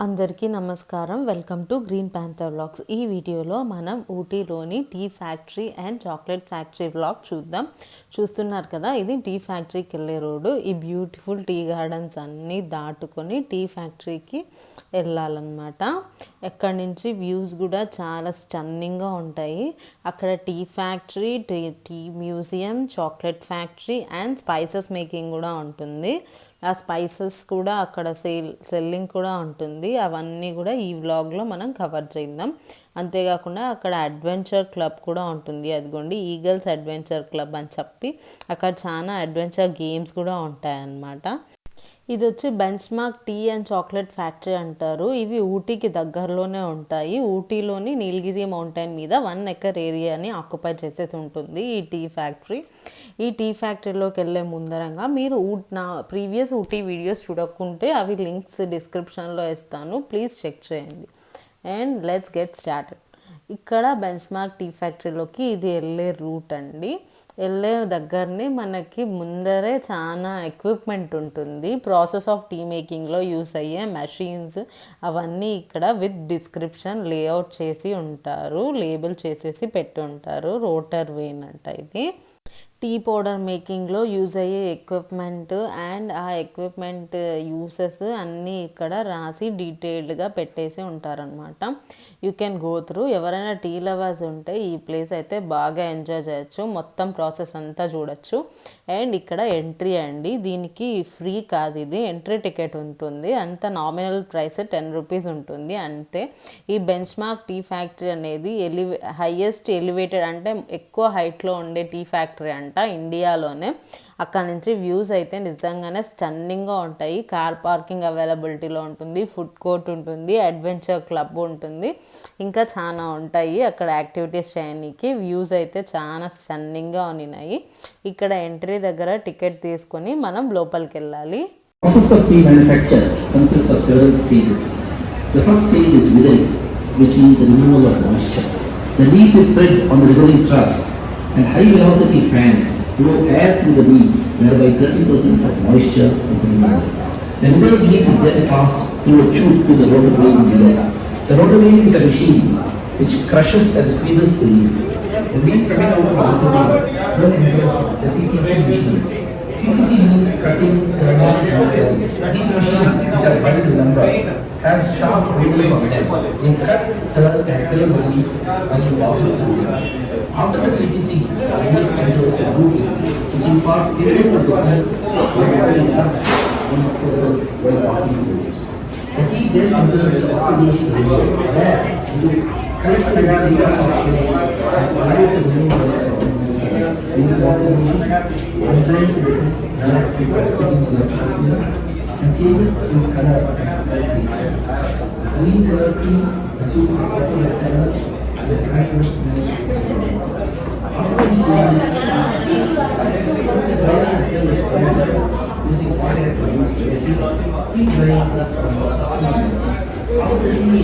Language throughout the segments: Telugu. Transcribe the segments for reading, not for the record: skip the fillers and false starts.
అందరికీ నమస్కారం. Welcome to green panther vlogs. ఈ వీడియోలో మనం ఊటీలోని tea factory and chocolate factory vlog చూద్దాం. చూస్తున్నారు కదా, ఇది టీ ఫ్యాక్టరీకి వెళ్ళే రోడ్డు. ఈ బ్యూటిఫుల్ టీ గార్డెన్స్ అన్నీ దాటుకొని టీ ఫ్యాక్టరీకి వెళ్ళాలన్నమాట. ఎక్కడి నుంచి వ్యూస్ కూడా చాలా స్టన్నింగ్గా ఉంటాయి. అక్కడ tea factory, tea museum, chocolate factory and spices making కూడా ఉంటుంది. ఆ స్పైసెస్ కూడా అక్కడ సెల్లింగ్ కూడా ఉంటుంది. అవన్నీ కూడా ఈ వ్లాగ్లో మనం కవర్ చేద్దాం. అంతేకాకుండా అక్కడ అడ్వెంచర్ క్లబ్ కూడా ఉంటుంది. అదిగోండి, ఈగల్స్ అడ్వెంచర్ క్లబ్ అని చెప్పి అక్కడ చాలా అడ్వెంచర్ గేమ్స్ కూడా ఉంటాయన్నమాట. ఇది వచ్చి benchmark tea and chocolate factory అంటారు. ఇవి ఊటీకి దగ్గరలోనే ఉంటాయి. ఊటీలోని నీలగిరి మౌంటైన్ మీద 1 ఎకర్ ఏరియాని ఆక్యుపై చేసేసి ఉంటుంది ఈ టీ ఫ్యాక్టరీ. ఈ టీ ఫ్యాక్టరీలోకి వెళ్ళే ముందరంగా మీరు నా ప్రీవియస్ ఊటీ వీడియోస్ చూడకుంటే అవి లింక్స్ డిస్క్రిప్షన్లో ఇస్తాను, ప్లీజ్ చెక్ చేయండి. And let's get started. ఇక్కడ బెంచ్ మార్క్ టీ ఫ్యాక్టరీలోకి ఇది వెళ్ళే రూట్ అండి. వెళ్ళే దగ్గరనే మనకి ముందరే చాలా ఎక్విప్మెంట్ ఉంటుంది. ప్రాసెస్ ఆఫ్ టీ మేకింగ్లో యూస్ అయ్యే మెషిన్స్ అవన్నీ ఇక్కడ విత్ డిస్క్రిప్షన్ లేఅవుట్ చేసి ఉంటారు, లేబుల్ చేసేసి పెట్టి ఉంటారు. రోటర్ వేన్ అంట ఇది. టీ పౌడర్ మేకింగ్లో యూజ్ అయ్యే ఎక్విప్మెంట్ అండ్ ఆ ఎక్విప్మెంట్ యూసెస్ అన్నీ ఇక్కడ రాసి డీటెయిల్డ్గా పెట్టేసి ఉంటారనమాట. You can go through. ఎవరైనా టీ లవర్స్ ఉంటే ఈ ప్లేస్ అయితే బాగా ఎంజాయ్ చేయొచ్చు. మొత్తం ప్రాసెస్ అంతా చూడొచ్చు. అండ్ ఇక్కడ ఎంట్రీ అండి, దీనికి ఫ్రీ కాదు, ఇది ఎంట్రీ టికెట్ ఉంటుంది. అంత నామినల్ ప్రైస్ 10 రూపీస్ ఉంటుంది అంతే. ఈ బెంచ్ మార్క్ టీ ఫ్యాక్టరీ అనేది హైయెస్ట్ ఎలివేటెడ్ అంటే ఎక్కువ హైట్లో ఉండే టీ ఫ్యాక్టరీ అంట ఇండియాలోనే. అక్కడ నుంచి వ్యూస్ అయితే నిజంగానే స్టన్నింగ్గా ఉంటాయి. కార్ పార్కింగ్ అవైలబిలిటీలో ఉంటుంది, ఫుడ్ కోర్ట్ ఉంటుంది, అడ్వెంచర్ క్లబ్ ఉంటుంది, ఇంకా చాలా ఉంటాయి అక్కడ యాక్టివిటీస్ చేయడానికి. వ్యూస్ అయితే చాలా స్టన్నింగ్గా ఉన్నాయి. ఇక్కడ ఎంట్రీ దగ్గర టికెట్ తీసుకొని మనం లోపలికి వెళ్ళాలి. Process of tea manufacture consists of several stages. The first stage is withering, which means the removal of moisture. The leaf is spread on the withering troughs, and high velocity fans blow air through the leaves, whereby 30% of moisture is removed. The withered leaf is then passed through a tube to the rotor vane below. The rotor vane is a machine which crushes and squeezes the leaf. The leaf coming out of the rotor vane then enters the CTC machines. CTC means cutting, turning, and cutting. These machines, which are 5 in number, have sharp wheels on them. They cut, turn, and curve the leaf until passes through them. After the CTC, the leaf enters the Ooty, which imparts areas of the plant where it ducts on its surface while passing through it. The tea then enters the oxidation area, where it is collected in layers of clay and allows the main layer of in the oxidation, enzymes react with oxygen electricity and changes in color and slightly. Green color tea assumes a popular color and the brightness smell. After these changes, using water to use tea drying plus after tea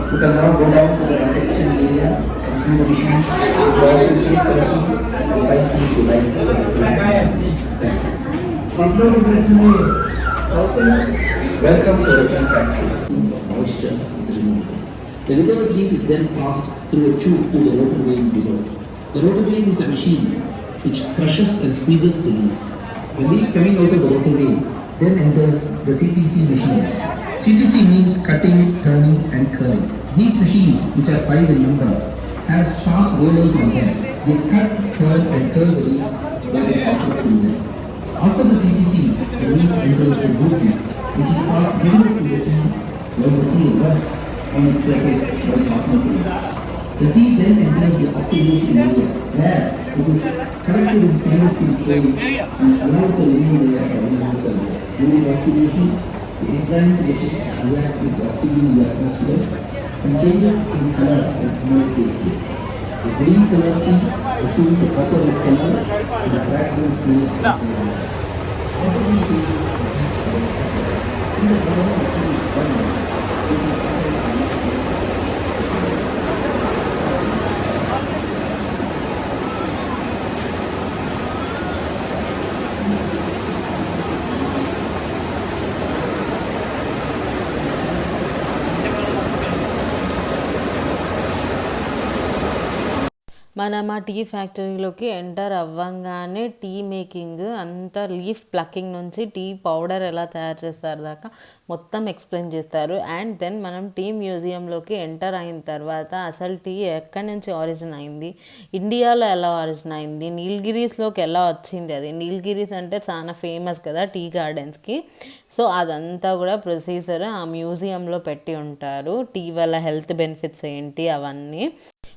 You can now go down to the confection area and see the machines where you place the tea and light tea to light the Welcome to the tea factory. Moisture is removed. The withered leaf is then passed through a tube to the rotor vane below. The rotor vane is a machine which crushes and squeezes the leaf. The leaf coming out of the rotor vane then enters the CTC machines. CTC means cutting, turning, and curling. These machines, which are 5 in number, have sharp rollers on them. They cut, turn, and curl the leaf while it passes through them. After the CTC, the leaf enters the Ooty, which imparts bitterness to the tea while the tea rubs on its surface while passing through. The tea then enters the oxidation layer, where it is collected in stainless steel trays and allowed to remain there for 1 hour. During oxidation, the enzymes in the tea react with the oxygen in the atmosphere and changes in color and smell take place. The green color tea assumes a copper red color and a fragrant smell of alcohol. మనం ఆ టీ ఫ్యాక్టరీలోకి ఎంటర్ అవ్వంగానే టీ మేకింగ్ అంతా లీఫ్ ప్లక్కింగ్ నుంచి టీ పౌడర్ ఎలా తయారు చేస్తారు దాకా మొత్తం ఎక్స్ప్లెయిన్ చేస్తారు. అండ్ దెన్ మనం టీ మ్యూజియంలోకి ఎంటర్ అయిన తర్వాత అసలు టీ ఎక్కడి నుంచి ఆరిజిన్ అయింది, ఇండియాలో ఎలా ఆరిజిన్ అయింది, నీలగిరీస్లోకి ఎలా వచ్చింది, అది నీలగిరీస్ అంటే చాలా ఫేమస్ కదా టీ గార్డెన్స్కి. సో అదంతా కూడా ప్రొసీజర్ ఆ మ్యూజియంలో పెట్టి ఉంటారు. టీ వల్ల హెల్త్ బెనిఫిట్స్ ఏంటి అవన్నీ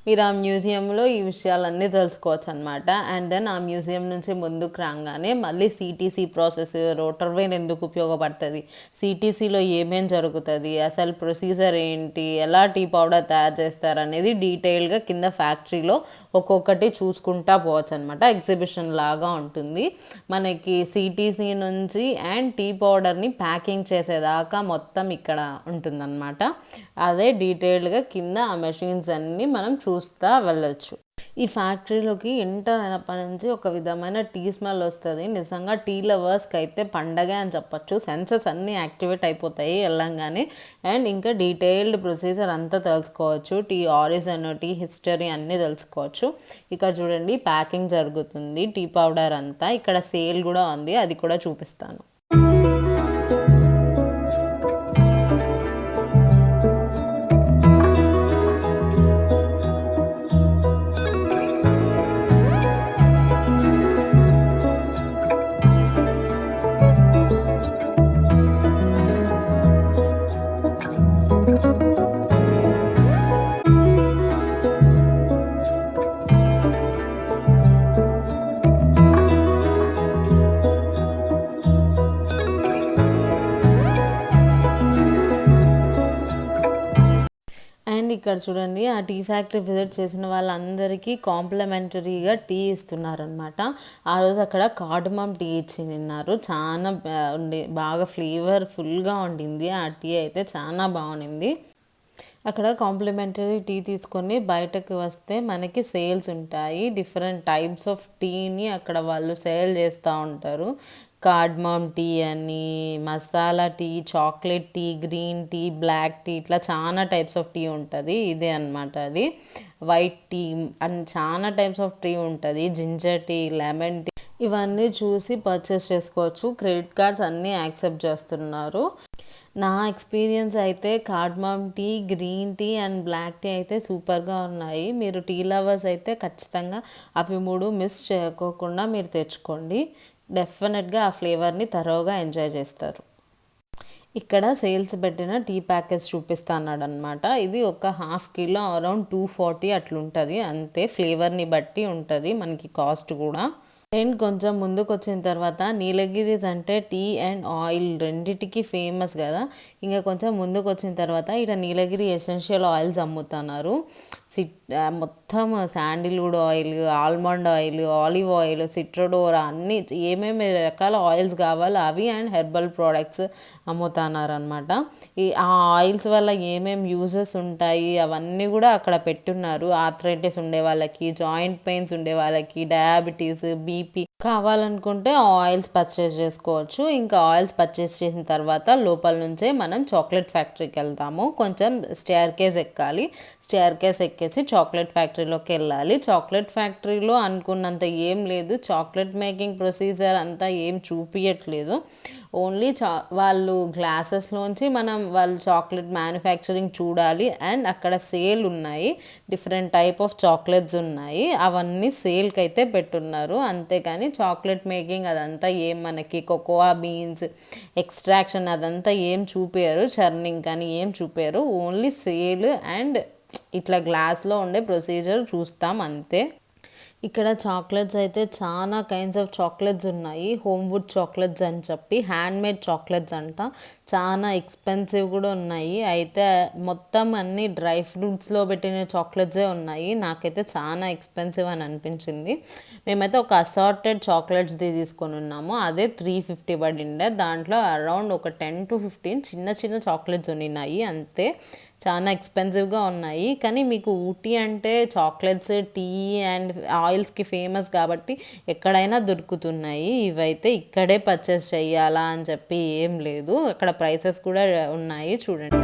మీరు ఆ మ్యూజియంలో ఈ విషయాలన్నీ తెలుసుకోవచ్చు అనమాట. అండ్ దెన్ ఆ మ్యూజియం నుంచి ముందుకు రాగానే మళ్ళీ సిటీసీ ప్రాసెస్, రోటర్ వెయిన్ ఎందుకు ఉపయోగపడుతుంది, సిటీసీలో ఏమేం జరుగుతుంది, అసలు ప్రొసీజర్ ఏంటి, ఎలా టీ పౌడర్ తయారు చేస్తారు అనేది డీటెయిల్గా కింద ఫ్యాక్టరీలో ఒక్కొక్కటి చూసుకుంటా పోవచ్చు అనమాట. ఎగ్జిబిషన్ లాగా ఉంటుంది. మనకి సిటీసీ నుంచి అండ్ టీ పౌడర్ని ప్యాకింగ్ చేసేదాకా మొత్తం ఇక్కడ ఉంటుందన్నమాట. అదే డీటెయిల్డ్గా కింద ఆ మెషిన్స్ అన్నీ మనం చూస్తూ వెళ్ళొచ్చు. ఈ ఫ్యాక్టరీలోకి ఎంటర్ అయినప్పటి నుంచి ఒక విధమైన టీ స్మెల్ వస్తుంది. నిజంగా టీ లవర్స్కి అయితే పండగే అని చెప్పచ్చు. సెన్సెస్ అన్నీ యాక్టివేట్ అయిపోతాయి వెళ్ళంగానే. అండ్ ఇంకా డీటెయిల్డ్ ప్రొసీజర్ అంతా తెలుసుకోవచ్చు. టీ ఆరిజిన్, టీ హిస్టరీ అన్నీ తెలుసుకోవచ్చు. ఇక్కడ చూడండి ప్యాకింగ్ జరుగుతుంది టీ పౌడర్ అంతా. ఇక్కడ సేల్ కూడా ఉంది, అది కూడా చూపిస్తాను. అండ్ ఇక్కడ చూడండి ఆ టీ ఫ్యాక్టరీ విజిట్ చేసిన వాళ్ళందరికీ కాంప్లిమెంటరీగా టీ ఇస్తున్నారనమాట. ఆ రోజు అక్కడ కార్డమమ్ టీ ఇచ్చి నిన్నారు. చాలా బాగా ఫ్లేవర్ఫుల్గా ఉండింది. ఆ టీ అయితే చాలా బాగుంది. అక్కడ కాంప్లిమెంటరీ టీ తీసుకొని బయటకు వస్తే మనకి సేల్స్ ఉంటాయి. డిఫరెంట్ టైప్స్ ఆఫ్ టీని అక్కడ వాళ్ళు సేల్ చేస్తూ ఉంటారు. కార్డమమ్ టీ అని, masala tea, chocolate tea, green tea, black tea, ఇట్లా చాలా టైప్స్ ఆఫ్ టీ ఉంటుంది. ఇదే అనమాట అది. వైట్ టీ అండ్ చాలా టైప్స్ ఆఫ్ టీ ఉంటుంది. జింజర్ టీ, లెమన్ టీ, ఇవన్నీ చూసి పర్చేస్ చేసుకోవచ్చు. క్రెడిట్ కార్డ్స్ అన్నీ యాక్సెప్ట్ చేస్తున్నారు. నా ఎక్స్పీరియన్స్ అయితే cardamom tea, green tea and black tea అయితే సూపర్గా ఉన్నాయి. మీరు టీ లవర్స్ అయితే ఖచ్చితంగా అవి 3 మిస్ చేయకోకుండా మీరు తెచ్చుకోండి. డెఫినెట్గా ఆ ఫ్లేవర్ని తరోగా ఎంజాయ్ చేస్తారు. ఇక్కడ సేల్స్ పెట్టిన టీ ప్యాకెట్స్ చూపిస్తా అన్నాడు అనమాట. ఇది ఒక 1/2 కిలో అరౌండ్ 240 అట్లుంటుంది. అంతే, ఫ్లేవర్ని బట్టి ఉంటుంది మనకి కాస్ట్ కూడా. అండ్ కొంచెం ముందుకు వచ్చిన తర్వాత నీలగిరీస్ అంటే టీ అండ్ ఆయిల్ రెండిటికి ఫేమస్ కదా. ఇంకా కొంచెం ముందుకు వచ్చిన తర్వాత ఇక్కడ నీలగిరి ఎసెన్షియల్ ఆయిల్స్ అమ్ముతున్నారు. మొత్తం sandalwood oil, almond oil, olive oil, citriodora అన్నీ ఏమేమి రకాల ఆయిల్స్ కావాలో అవి అండ్ హెర్బల్ ప్రోడక్ట్స్ అమ్ముతున్నారనమాట. ఆ ఆయిల్స్ వల్ల ఏమేమి యూజెస్ ఉంటాయి అవన్నీ కూడా అక్కడ పెట్టున్నారు. ఆర్థరైటిస్ ఉండే వాళ్ళకి, జాయింట్ పెయిన్స్ ఉండే వాళ్ళకి, డయాబెటీస్, బీపీ కావాలనుకుంటే ఆయిల్స్ పర్చేస్ చేసుకోవచ్చు. ఇంకా ఆయిల్స్ పర్చేస్ చేసిన తర్వాత లోపల నుంచే మనం చాక్లెట్ ఫ్యాక్టరీకి వెళ్తాము. కొంచెం స్టేర్ కేస్ ఎక్కాలి. స్టేర్ కేస్ ఎక్కేసి చాక్లెట్ ఫ్యాక్టరీలోకి వెళ్ళాలి. చాక్లెట్ ఫ్యాక్టరీలో అనుకున్నంత ఏం లేదు. చాక్లెట్ మేకింగ్ ప్రొసీజర్ అంతా ఏం చూపించట్లేదు. ఓన్లీ వాళ్ళు గ్లాసెస్లోంచి మనం వాళ్ళు చాక్లెట్ మ్యానుఫ్యాక్చరింగ్ చూడాలి. అండ్ అక్కడ సేల్ ఉన్నాయి, డిఫరెంట్ టైప్ ఆఫ్ చాక్లెట్స్ ఉన్నాయి. అవన్నీ సేల్కి అయితే పెట్టున్నారు. అంతేకాని చాక్లెట్ మేకింగ్ అదంతా ఏం మనకి కోకోవా బీన్స్ ఎక్స్ట్రాక్షన్ అదంతా ఏం చూపారు, చర్నింగ్ కానీ ఏం చూపారు. ఓన్లీ సేల్ అండ్ ఇట్లా గ్లాస్లో ఉండే ప్రొసీజర్ చూస్తాం అంతే. ఇక్కడ చాక్లెట్స్ అయితే చాలా కైండ్స్ ఆఫ్ చాక్లెట్స్ ఉన్నాయి. హోమ్వుడ్ చాక్లెట్స్ అని చెప్పి హ్యాండ్మేడ్ చాక్లెట్స్ అంట, చాలా ఎక్స్పెన్సివ్ కూడా ఉన్నాయి. అయితే మొత్తం అన్ని డ్రై ఫ్రూట్స్లో పెట్టిన చాక్లెట్సే ఉన్నాయి. నాకైతే చాలా ఎక్స్పెన్సివ్ అని అనిపించింది. మేమైతే ఒక అసార్టెడ్ చాక్లెట్స్ది తీసుకొని ఉన్నాము, అదే 350 పడిండే. దాంట్లో అరౌండ్ ఒక 10 to 15 చిన్న చిన్న చాక్లెట్స్ ఉన్నాయి అంతే. చాలా ఎక్స్పెన్సివ్గా ఉన్నాయి. కానీ మీకు ఊటీ అంటే చాక్లెట్స్, టీ అండ్ ఆయిల్స్కి ఫేమస్ కాబట్టి ఎక్కడైనా దొరుకుతున్నాయి. ఇవైతే ఇక్కడే పర్చేస్ చెయ్యాలా అని చెప్పి ఏం లేదు, అక్కడ ప్రైసెస్ కూడా ఉన్నాయి చూడండి.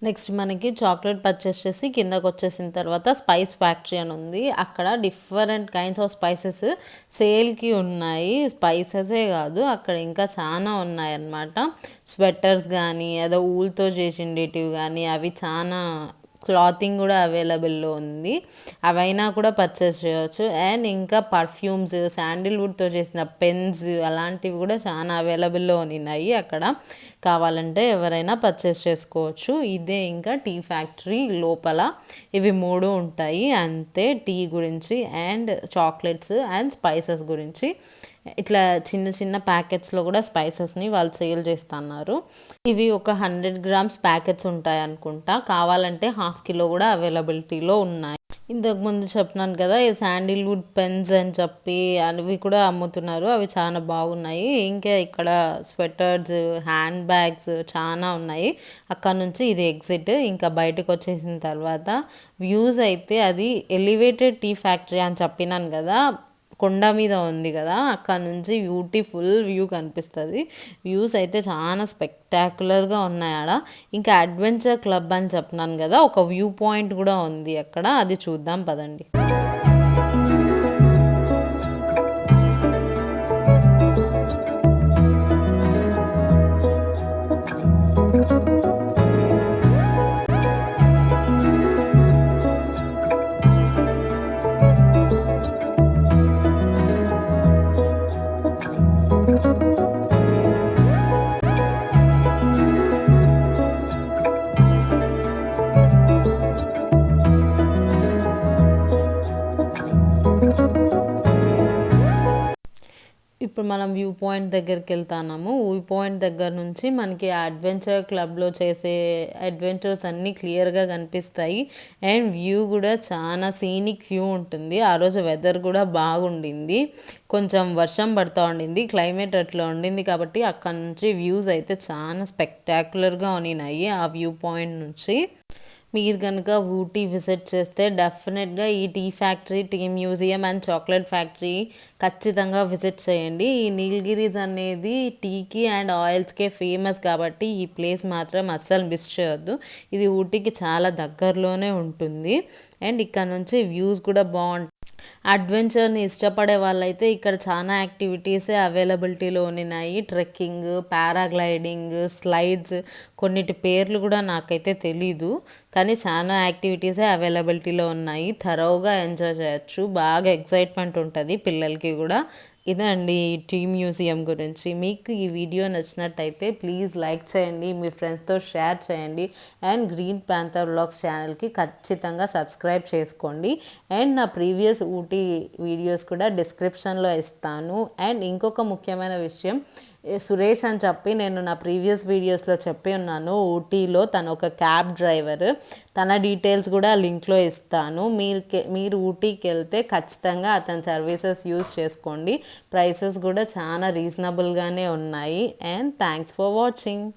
నెక్స్ట్ మనకి చాక్లెట్ పర్చేస్ చేసి కిందకు వచ్చేసిన తర్వాత స్పైస్ ఫ్యాక్టరీ అని ఉంది. అక్కడ డిఫరెంట్ కైండ్స్ ఆఫ్ స్పైసెస్ సేల్కి ఉన్నాయి. స్పైసెసే కాదు, అక్కడ ఇంకా చాలా ఉన్నాయన్నమాట. స్వెటర్స్ కానీ ఏదో ఊల్తో చేసిండేటివి కానీ అవి చాలా, క్లాతింగ్ కూడా అవైలబుల్లో ఉంది, అవైనా కూడా పర్చేస్ చేయవచ్చు. అండ్ ఇంకా పర్ఫ్యూమ్స్, శాండిల్వుడ్తో చేసిన పెన్స్ అలాంటివి కూడా చాలా అవైలబుల్లో ఉన్నాయి. అక్కడ కావాలంటే ఎవరైనా పర్చేస్ చేసుకోవచ్చు. ఇదే ఇంకా టీ ఫ్యాక్టరీ లోపల ఇవి 3 ఉంటాయి అంతే. టీ గురించి అండ్ చాక్లెట్స్ అండ్ స్పైసెస్ గురించి ఇట్లా చిన్న చిన్న ప్యాకెట్స్లో కూడా స్పైసెస్ని వాళ్ళు సేల్ చేస్తున్నారు. ఇవి ఒక 100 grams ప్యాకెట్స్ ఉంటాయి అనుకుంటా, కావాలంటే 1/2 kilo కూడా అవైలబిలిటీలో ఉన్నాయి. ఇంతకుముందు చెప్పినాను కదా ఈ శాండిల్వుడ్ పెన్స్ అని చెప్పి, అవి కూడా అమ్ముతున్నారు, అవి చాలా బాగున్నాయి. ఇంకా ఇక్కడ స్వెటర్స్, హ్యాండ్ బ్యాగ్స్ చాలా ఉన్నాయి. అక్కడ నుంచి ఇది ఎగ్జిట్. ఇంకా బయటకు వచ్చేసిన తర్వాత వ్యూస్ అయితే, అది ఎలివేటెడ్ టీ ఫ్యాక్టరీ అని చెప్పినాను కదా, కొండ మీద ఉంది కదా, అక్కడ నుంచి బ్యూటిఫుల్ వ్యూ కనిపిస్తుంది. వ్యూస్ అయితే చాలా స్పెక్టాక్యులర్గా ఉన్నాయి ఆడ. ఇంకా అడ్వెంచర్ క్లబ్ అని చెప్పినాను కదా, ఒక వ్యూ పాయింట్ కూడా ఉంది అక్కడ, అది చూద్దాం పదండి. ఇప్పుడు మనం వ్యూ పాయింట్ దగ్గరికి వెళ్తున్నాము. వ్యూ పాయింట్ దగ్గర నుంచి మనకి అడ్వెంచర్ క్లబ్లో చేసే అడ్వెంచర్స్ అన్నీ క్లియర్గా కనిపిస్తాయి. అండ్ వ్యూ కూడా చాలా సీనిక్ వ్యూ ఉంటుంది. ఆ రోజు వెదర్ కూడా బాగుండింది, కొంచెం వర్షం పడుతూ ఉండింది, క్లైమేట్ అట్లా ఉండింది కాబట్టి అక్కడ నుంచి వ్యూస్ అయితే చాలా స్పెక్టాక్యులర్గా ఉన్నాయి ఆ వ్యూ పాయింట్ నుంచి. మీరు కనుక ఊటీ విజిట్ చేస్తే డెఫినెట్గా ఈ tea factory, tea museum and chocolate factory ఖచ్చితంగా విజిట్ చేయండి. ఈ నీలగిరీస్ అనేది టీకి అండ్ ఆయిల్స్కే ఫేమస్ కాబట్టి ఈ ప్లేస్ మాత్రం అస్సలు మిస్ చేయొద్దు. ఇది ఊటీకి చాలా దగ్గరలోనే ఉంటుంది. అండ్ ఇక్కడ నుంచి వ్యూస్ కూడా బాగుంటాయి. అడ్వెంచర్ని ఇష్టపడే వాళ్ళైతే ఇక్కడ చాలా యాక్టివిటీసే అవైలబిలిటీలో ఉన్నాయి. ట్రెక్కింగ్, పారాగ్లైడింగ్, స్లైడ్స్, కొన్నిటి పేర్లు కూడా నాకైతే తెలీదు, కానీ చాలా యాక్టివిటీసే అవైలబిలిటీలో ఉన్నాయి. థరోగా ఎంజాయ్ చేయొచ్చు, బాగా ఎక్సైట్మెంట్ ఉంటుంది పిల్లలకి కూడా. ఇదండి టీ మ్యూజియం గురించి. మీకు ఈ వీడియో నచ్చినట్టయితే ప్లీజ్ లైక్ చేయండి, మీ ఫ్రెండ్స్తో షేర్ చేయండి. అండ్ గ్రీన్ ప్యాంథర్ వ్లాగ్స్ ఛానల్కి ఖచ్చితంగా సబ్స్క్రైబ్ చేసుకోండి. అండ్ నా ప్రీవియస్ ఊటీ వీడియోస్ కూడా డిస్క్రిప్షన్లో ఇస్తాను. అండ్ ఇంకొక ముఖ్యమైన విషయం, సురేష్ అని చెప్పి నేను నా ప్రీవియస్ వీడియోస్లో చెప్పి ఉన్నాను, ఊటీలో తను ఒక క్యాబ్ డ్రైవర్, తన డీటెయిల్స్ కూడా లింక్లో ఇస్తాను. మీరు ఊటీకి వెళ్తే ఖచ్చితంగా అతని సర్వీసెస్ యూస్ చేసుకోండి. ప్రైసెస్ కూడా చాలా రీజనబుల్గానే ఉన్నాయి. And thanks for watching.